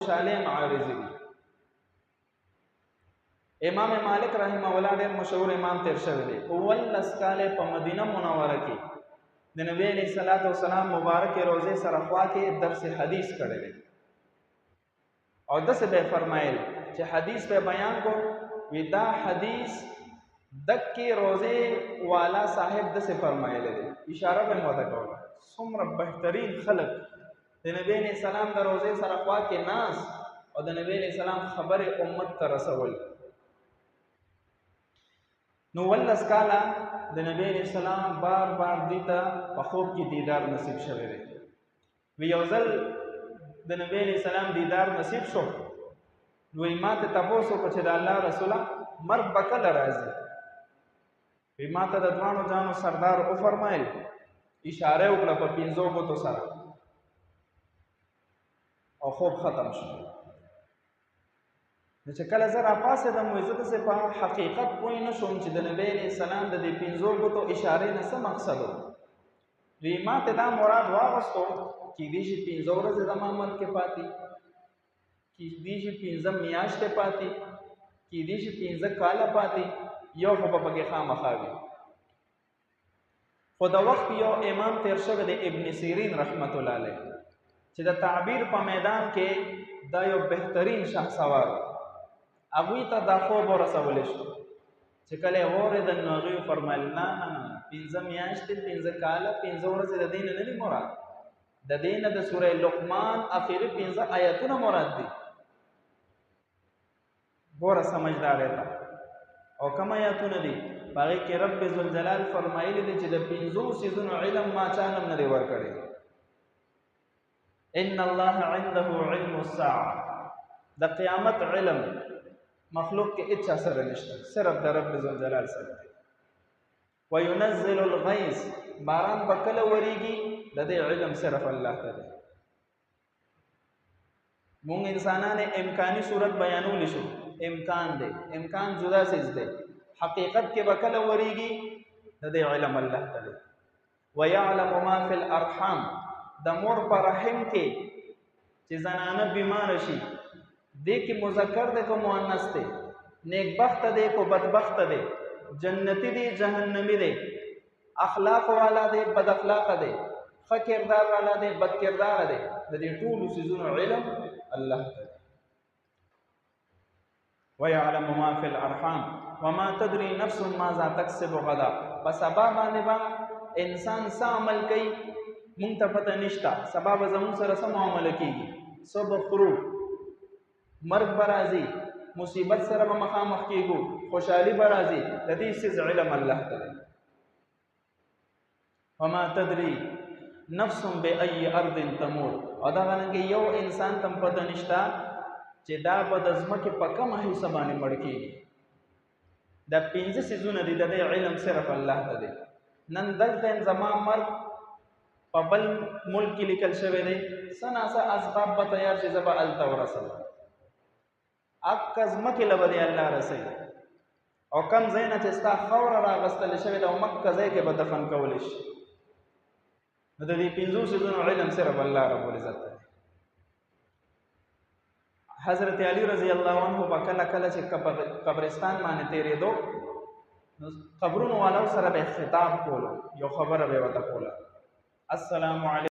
خوشحالي عارضي دي. امام مالک رحمه الله ډېر مشهور امام تیر شوی دی. ولس کاله په مدینه منوره کې د نبی علیہ الصلوۃ والسلام مبارک روزه سره خوا کې درس حدیث کړی دی او دسه به فرمایل چې حدیث په بیان کو ودا حدیث دکی روزه والا صاحب دسه فرمایل دی. اشاره به موته کوله څومره بهترین خلق د نبی علیہ السلام د روزه سره خوا کې ناس او د نبی علیہ السلام خبره امت ته رسول. نو ولس کاله د نبی علیہ السلام بار بار دیتا په خوب کې دیدار نصیب شوی دی. وی یو ځل د نبی علیہ السلام دیدار نصیب شو نو ما ته تاسو کو چې د الله رسوله مرګ بکل راځي. وی ما ته د دوانو جانو سردار او فرمایل اشاره وکړه په پینځو غوتو سره او خوب ختم شو. نو چې کله زه راپاسېدم وایي زه داسې په حقیقت پوه نه شوم چې د نبی علیہ السلام د دې پنځو ګوتو اشارې نه څه مقصد و. دوی ما ته دا مراد واغوستو کیدای شي 15 ورځې زما ملک کې پاتې، کیدای شي 15 میاشتې پاتې، کیدای شي 15 کاله پاتې، یو خو به پکې خامخا وي. خو د وخت یو امام تیر شوی د ابن سیرین رحمت الله علیه چې د تعبیر په میدان کې دا یو بهترین شهسوار هغوی ته دا خوب ورسولی شو چې کله یې واورېدل نو هغوی فرمایل نه نه نه 15 میاشتې 15 کاله 15 ورځې د دې نه نه دي مراد، د دې نه د سوره لقمان اخري 15 آیتونه مراد دي. ګوره سمجھدارۍ ته او کوم آیتونه دي په هغې کې رب ذوالجلال فرمایلی دي چې د 15 څیزونو علم ما چا هم نه دی ورکړی. ان الله عنده علم الساعه، د قیامت علم مخلوق کې اچھا سره نشته، صرف د رب ذوالجلال سره. وينزل الغيث، باران بکله وریږي د دې علم صرف الله ته دی. مونږ انسانان امکانی صورت بیانول شو، امکان دی، امکان جدا څیز دی، حقیقت کې بکله وریږي د دې علم الله ته دی. ويعلم ما في الارحام، د مور پر رحم کې چې زنانه بیمار شي دې کې مذکر دی کو مؤنث دی، نیک بخت دی کو بدبخت دی، جنتی دی جهنمی دی، اخلاق والا دی بد اخلاق دی، ښه کردار والا دی بد کردار دی، د دې ټولو څیزونو علم الله ته. ويعلم ما في الارحام وما تدري نفس ماذا تكسب غدا، په سبا باندې با انسان څه عمل کوي مونږ ته پته نشته، سبا به زموږ سره څه معامله کیږي، څه به خورو، مرګ به راځي، مصیبت سره به مخامخ کیږو، خوشحالي به راځي، د دې څیز علم الله ته دی. وما تدري نفس بأي ارض تموت، او دغه رنګې یو انسان ته پته نشته چې دا به د ځمکې په کومه حصه باندې مړ کیږي. دا 15 څیزونه دي د دې علم صرف الله ته دی. نن دلته زما مرګ په بل ملک کې لیکل شوی دی، څه ناڅه اسباب به تیار شي زه به هلته ورسم، اکه ځمکې له به دی الله رسوي، او کم ځای نه چې ستا خاوره راغستلی شوې ده او مکه ځای کې به دفن کولی شي. نو د دې 15 څیزونو علم صرف الله رب العزت دی. حضرت علی رضی الله عنه به کله کله چې قبرستان باندې تېرېدو نو قبرونو والو سره به خطاب کولو، یو خبره به ورته کوله، السلام علیکم